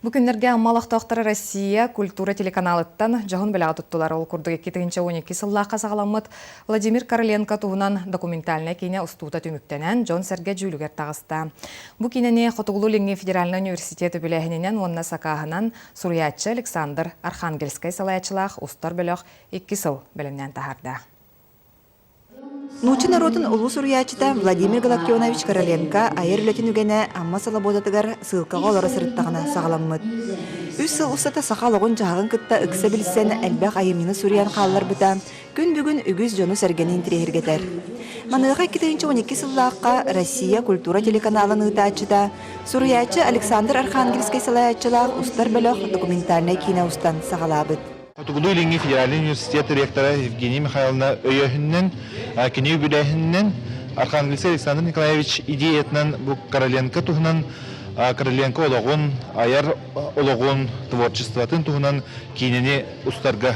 Бүгүннерге аммалақтақтары Россия культура телеканалыттан жағын білі тұттылар. Ол күрдігі 2-12 сыллаққа сағаламыд Владимир Короленко туғынан документальная кейне ұстуыта түміктенен Джон Серге жүлігер тағысты. Бұ кейнене Хотуғылу Ленге Федеральный университеті білігінен онына сақағынан Суриятчы Александр Архангельскай салаячылақ ұстар біліқ 2 сыл білімнен тағарды. Нучы народын улу суруячыта Владимир Галактионович Короленко айыр үлетін үгене амма салабодатыгар сылқаға олары сырыттағына сағаламмыд. Үс сыл ұстата сақалығын жағын кытта үксе білсен әлбәқ айымины суриян қалылар бұта, күн бүгін үгіз жону сәргенін тірегергетер. Маныға 2-12 сыллаққа Россия культура телеканалын ұтачыда суруячы Александр Архангельский салаячылар ұстар бөліқ документальный кино ұстан сағалабыд. Хотуғылу Ленге Федеральный университеті ректора Евгения Михайловна өйөһіннен, кенеу бүләһіннен Архангельский Александр Николаевич идеятынан бұл Короленко туғынан, Короленко олығын, аяр олығын творчестватын туғынан кейнені ұстарға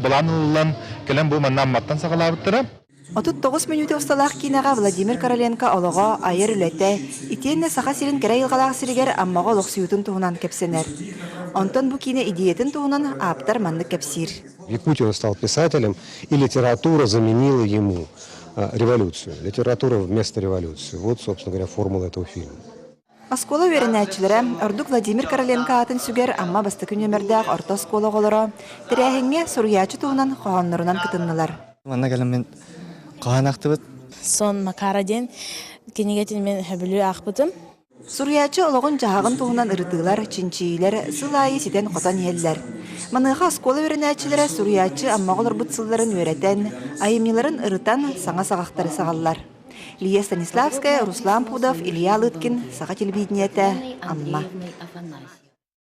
бұлан ұлылан кәлем бұл маннан маттан сағалабыттыра. 39 минуты ұсталақ кинаға Владимир Короленко олығы айыр үләті, итенне сақа сирин кәрі елғалақ сиригер аммаға олық сүйутын туғынан кепсенер. Онтон бу кине идеятын туғынан аптар манны кепсир. Якутин стал писателем, и литература заменила ему революцию. Литература вместо революции. Вот, собственно говоря, формула этого фильма. Оскола веренәтчілері ордук Владимир Короленко атын сүгер амма басты күнемердәк орта оскола голора тирәһеңе суруячы туғынан қоғаннырынан кытыннылар. Манна кәлем мен қоғанақтыбыт. Сон макараден кенегетин мен хөбілі ақпытым. Суруячы олығын жағын туғынан ырытылар, чинчийлер, сылайы сетен қотан еллер. Маныға оскола веренәтчілері суруячы аммағылыр бұтсылларын өретен, айымиларын ырытан саңа сағақтары сағаллар. Лия Станиславская, Руслан Пудов, Илья Лыткин, Саға телевидениеті, Амма.